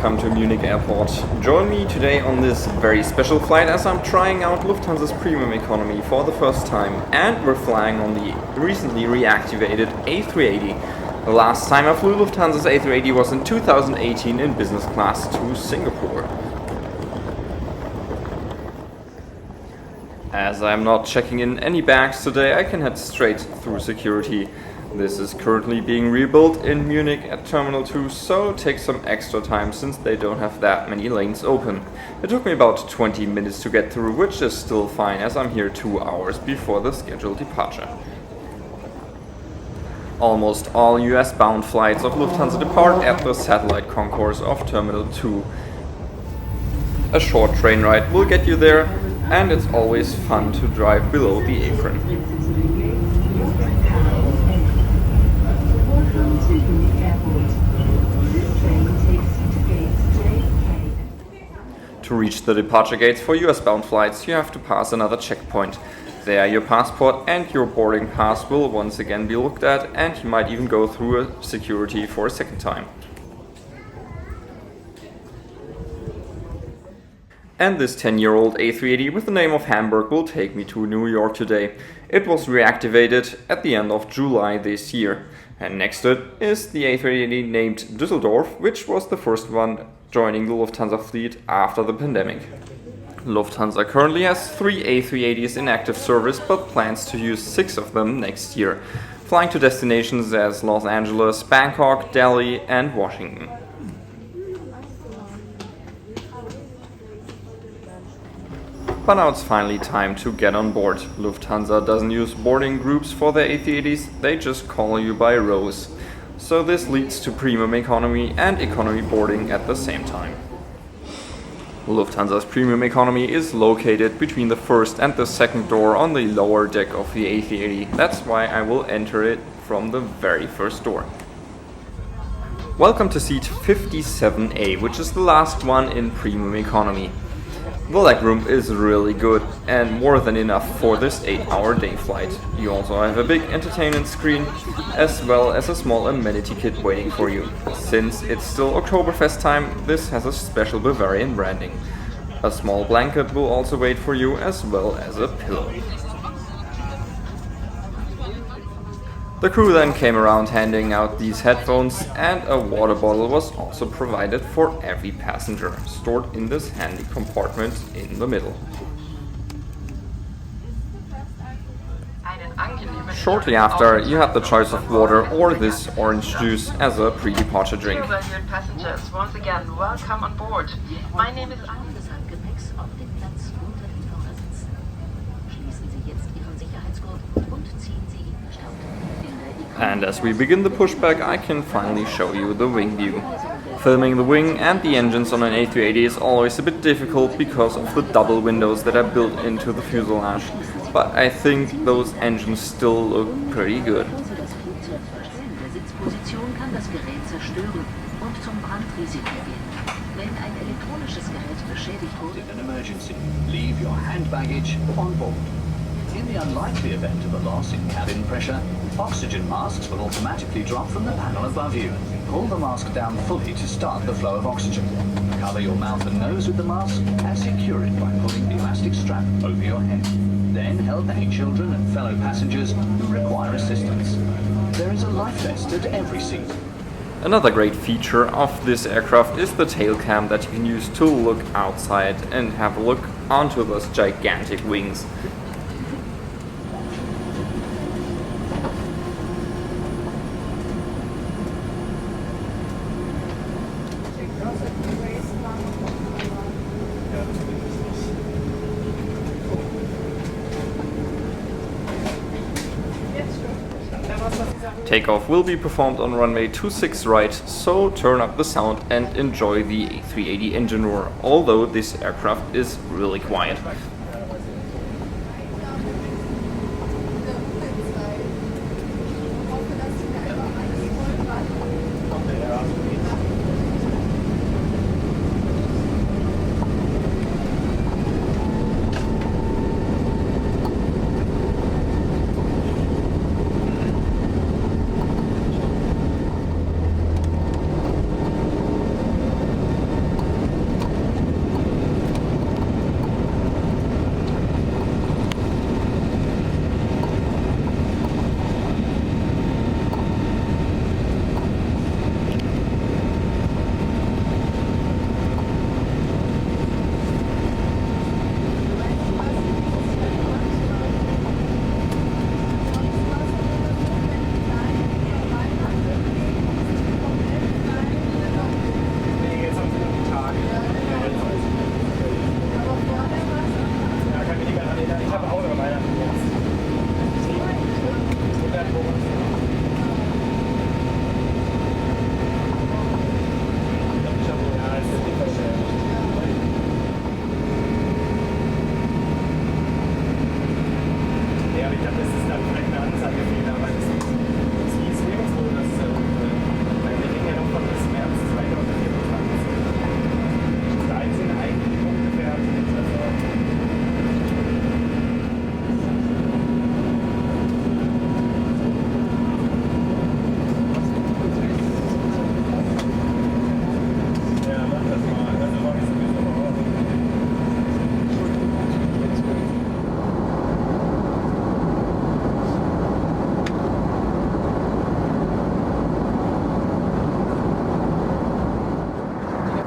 welcome to Munich Airport. Join me today on this very special flight as I'm trying out Lufthansa's premium economy for the first time, and we're flying on the recently reactivated A380. The last time I flew Lufthansa's A380 was in 2018 in business class to Singapore. As I'm not checking in any bags today, I can head straight through security. This is currently being rebuilt in Munich at Terminal 2, so it takes some extra time since they don't have that many lanes open. It took me about 20 minutes to get through, which is still fine as I'm here 2 hours before the scheduled departure. Almost all US-bound flights of Lufthansa depart at the satellite concourse of Terminal 2. A short train ride will get you there, and it's always fun to drive below the apron. To reach the departure gates for US-bound flights, you have to pass another checkpoint. There your passport and your boarding pass will once again be looked at, and you might even go through a security for a second time. And this 10-year-old A380 with the name of Hamburg will take me to New York today. It was reactivated at the end of July this year. And next to it is the A380 named Düsseldorf, which was the first one joining the Lufthansa fleet after the pandemic. Lufthansa currently has 3 A380s in active service, but plans to use 6 of them next year, flying to destinations as Los Angeles, Bangkok, Delhi and Washington. But now it's finally time to get on board. Lufthansa doesn't use boarding groups for their A380s, they just call you by rows. So this leads to premium economy and economy boarding at the same time. Lufthansa's premium economy is located between the first and the second door on the lower deck of the A380. That's why I will enter it from the very first door. Welcome to seat 57A, which is the last one in premium economy. The legroom is really good and more than enough for this 8-hour day flight. You also have a big entertainment screen as well as a small amenity kit waiting for you. Since it's still Oktoberfest time, this has a special Bavarian branding. A small blanket will also wait for you as well as a pillow. The crew then came around handing out these headphones, and a water bottle was also provided for every passenger, stored in this handy compartment in the middle. Shortly after, you had the choice of water or this orange juice as a pre-departure drink. Dear valued passengers, once again, welcome on board. My name is And as we begin the pushback, I can finally show you the wing view. Filming the wing and the engines on an A380 is always a bit difficult because of the double windows that are built into the fuselage, but I think those engines still look pretty good. In an emergency, leave your hand baggage on board. In the unlikely event of a loss in cabin pressure, oxygen masks will automatically drop from the panel above you. Pull the mask down fully to start the flow of oxygen. Cover your mouth and nose with the mask and secure it by pulling the elastic strap over your head. Then help any children and fellow passengers who require assistance. There is a life vest at every seat. Another great feature of this aircraft is the tail cam that you can use to look outside and have a look onto those gigantic wings. Takeoff will be performed on runway 26 right, so turn up the sound and enjoy the A380 engine roar, although this aircraft is really quiet.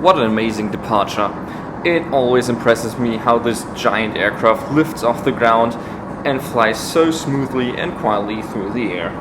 What an amazing departure. It always impresses me how this giant aircraft lifts off the ground and flies so smoothly and quietly through the air.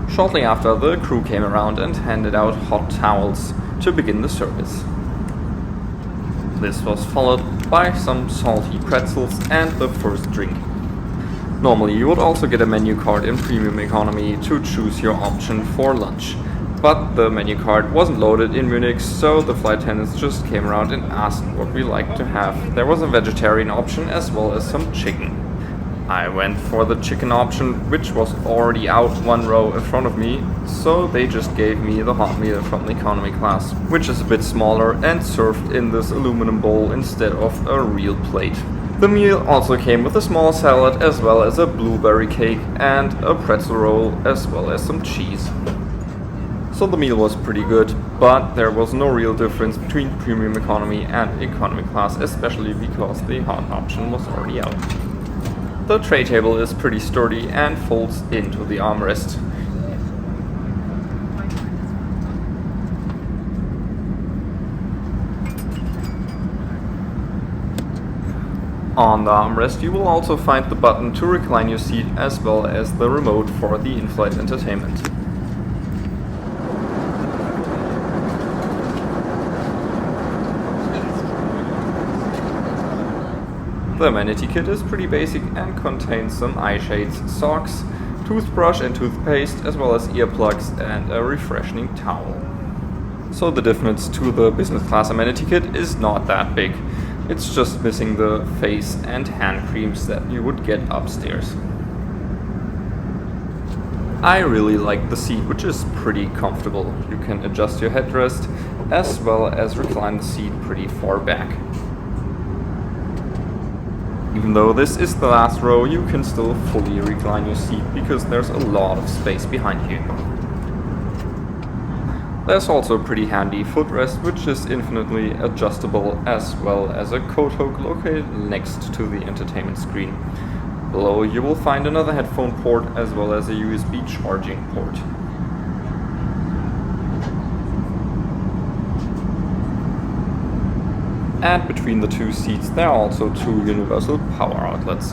Shortly after, the crew came around and handed out hot towels to begin the service. This was followed by some salty pretzels and the first drink. Normally you would also get a menu card in Premium Economy to choose your option for lunch. But the menu card wasn't loaded in Munich, so the flight attendants just came around and asked what we liked to have. There was a vegetarian option as well as some chicken. I went for the chicken option, which was already out one row in front of me, so they just gave me the hot meal from the economy class, which is a bit smaller and served in this aluminum bowl instead of a real plate. The meal also came with a small salad as well as a blueberry cake and a pretzel roll as well as some cheese. So the meal was pretty good, but there was no real difference between Premium Economy and Economy Class, especially because the hot option was already out. The tray table is pretty sturdy and folds into the armrest. On the armrest you will also find the button to recline your seat as well as the remote for the in-flight entertainment. The amenity kit is pretty basic and contains some eye shades, socks, toothbrush and toothpaste, as well as earplugs and a refreshing towel. So the difference to the business class amenity kit is not that big. It's just missing the face and hand creams that you would get upstairs. I really like the seat, which is pretty comfortable. You can adjust your headrest as well as recline the seat pretty far back. Even though this is the last row, you can still fully recline your seat because there's a lot of space behind you. There's also a pretty handy footrest, which is infinitely adjustable, as well as a coat hook located next to the entertainment screen. Below you will find another headphone port as well as a USB charging port. And between the two seats there are also two universal power outlets.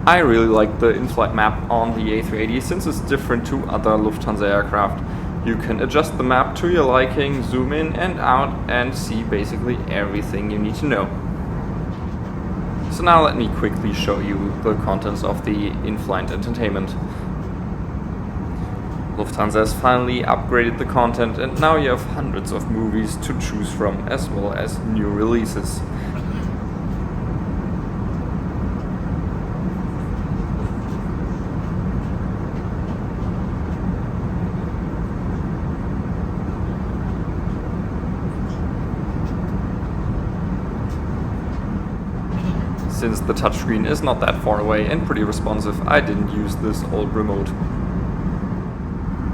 I really like the in-flight map on the A380 since it's different to other Lufthansa aircraft. You can adjust the map to your liking, zoom in and out and see basically everything you need to know. So now let me quickly show you the contents of the in-flight entertainment. Lufthansa has finally upgraded the content and now you have hundreds of movies to choose from as well as new releases. Since the touchscreen is not that far away and pretty responsive, I didn't use this old remote.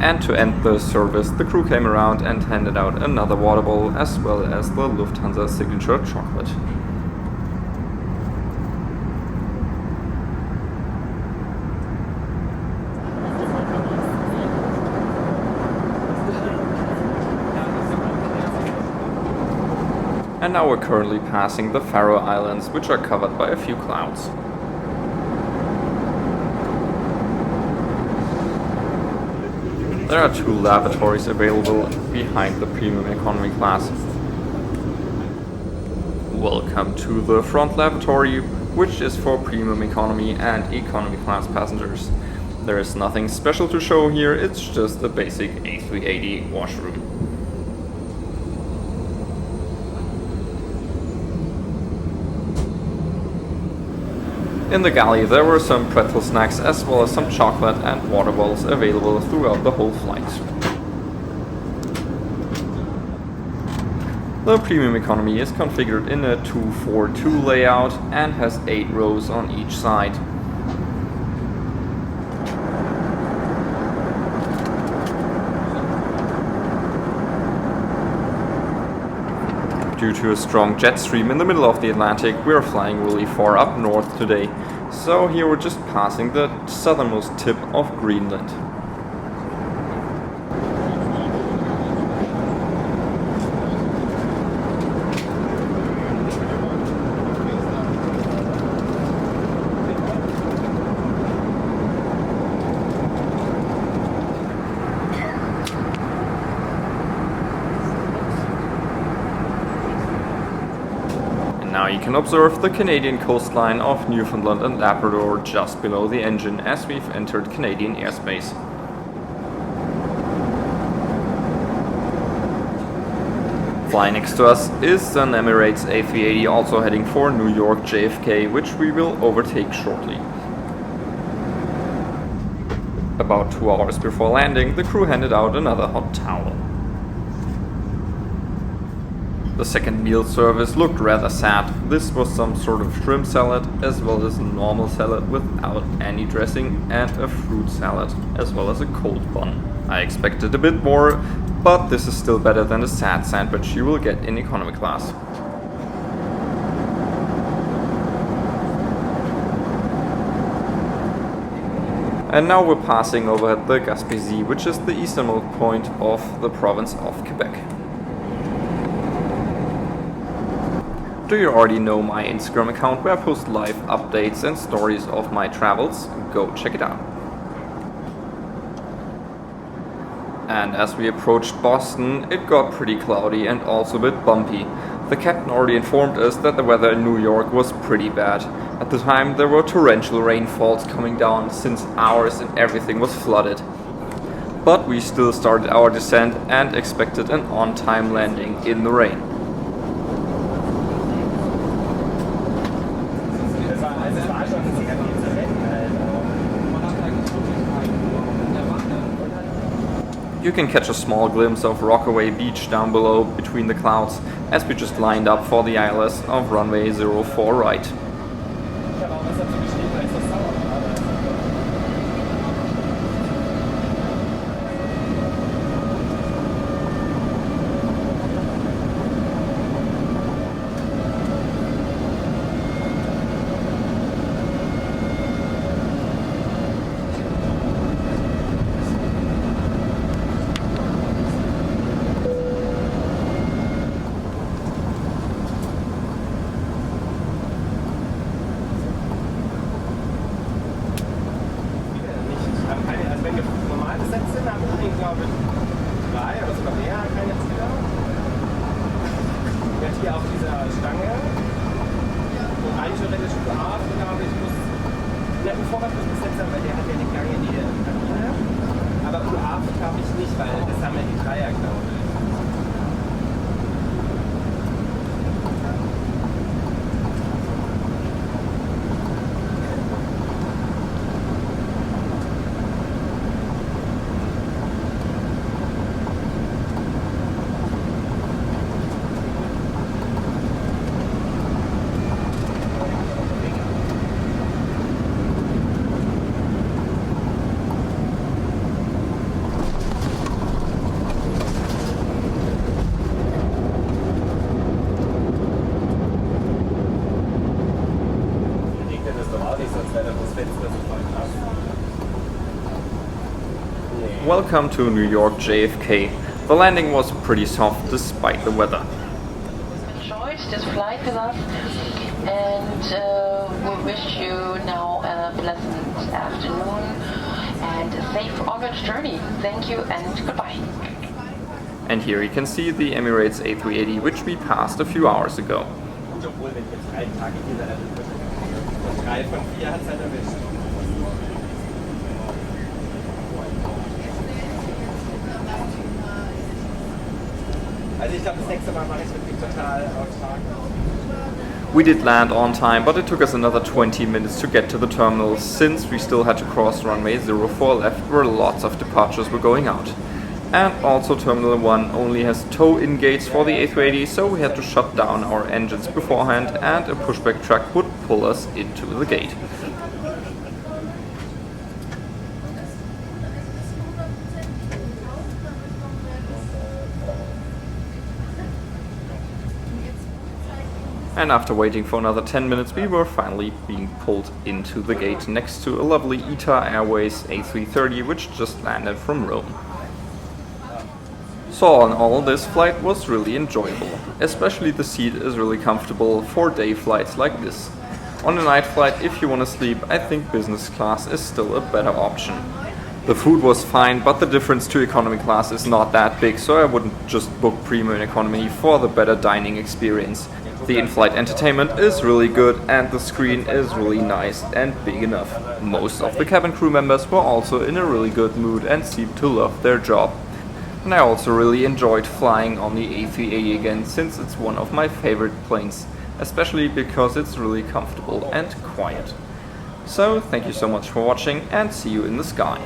And to end the service, the crew came around and handed out another water bowl as well as the Lufthansa signature chocolate. And now we're currently passing the Faroe Islands, which are covered by a few clouds. There are two lavatories available behind the Premium Economy class. Welcome to the front lavatory, which is for Premium Economy and Economy class passengers. There is nothing special to show here, it's just a basic A380 washroom. In the galley there were some pretzel snacks as well as some chocolate and water bottles available throughout the whole flight. The Premium Economy is configured in a 2-4-2 layout and has 8 rows on each side. Due to a strong jet stream in the middle of the Atlantic, we are flying really far up north today. So here we're just passing the southernmost tip of Greenland. And now you can observe the Canadian coastline of Newfoundland and Labrador just below the engine as we've entered Canadian airspace. Flying next to us is an Emirates A380 also heading for New York JFK, which we will overtake shortly. About 2 hours before landing, the crew handed out another hot towel. The second meal service looked rather sad. This was some sort of shrimp salad, as well as a normal salad without any dressing, and a fruit salad, as well as a cold bun. I expected a bit more, but this is still better than the sad sandwich you will get in economy class. And now we're passing over the Gaspésie, which is the easternmost point of the province of Quebec. Do you already know my Instagram account where I post live updates and stories of my travels? Go check it out. And as we approached Boston, it got pretty cloudy and also a bit bumpy. The captain already informed us that the weather in New York was pretty bad. At the time there were torrential rainfalls coming down since hours and everything was flooded. But we still started our descent and expected an on-time landing in the rain. You can catch a small glimpse of Rockaway Beach down below between the clouds as we just lined up for the ILS of runway 04 right. Hier auf dieser Stange und rein theoretisch U8, glaube ich, muss netten Vorrat bis jetzt haben, weil der hat ja den Gang in die Kabine. Aber U8 glaube ich nicht, weil das haben ja die Dreier, glaube ich. Welcome to New York JFK. The landing was pretty soft despite the weather. Enjoyed this flight with us, and we wish you now a pleasant afternoon and a safe onward journey. Thank you and goodbye. And here you can see the Emirates A380, which we passed a few hours ago. We did land on time, but it took us another 20 minutes to get to the terminal since we still had to cross runway 04 left where lots of departures were going out. And also Terminal 1 only has tow-in gates for the A380, so we had to shut down our engines beforehand and a pushback truck would pull us into the gate. And after waiting for another 10 minutes, we were finally being pulled into the gate next to a lovely ITA Airways A330, which just landed from Rome. So all in all, this flight was really enjoyable. Especially the seat is really comfortable for day flights like this. On a night flight, if you want to sleep, I think business class is still a better option. The food was fine, but the difference to economy class is not that big, so I wouldn't just book premium economy for the better dining experience. The in-flight entertainment is really good and the screen is really nice and big enough. Most of the cabin crew members were also in a really good mood and seemed to love their job. And I also really enjoyed flying on the A380 again, since it's one of my favorite planes, especially because it's really comfortable and quiet. So thank you so much for watching and see you in the sky.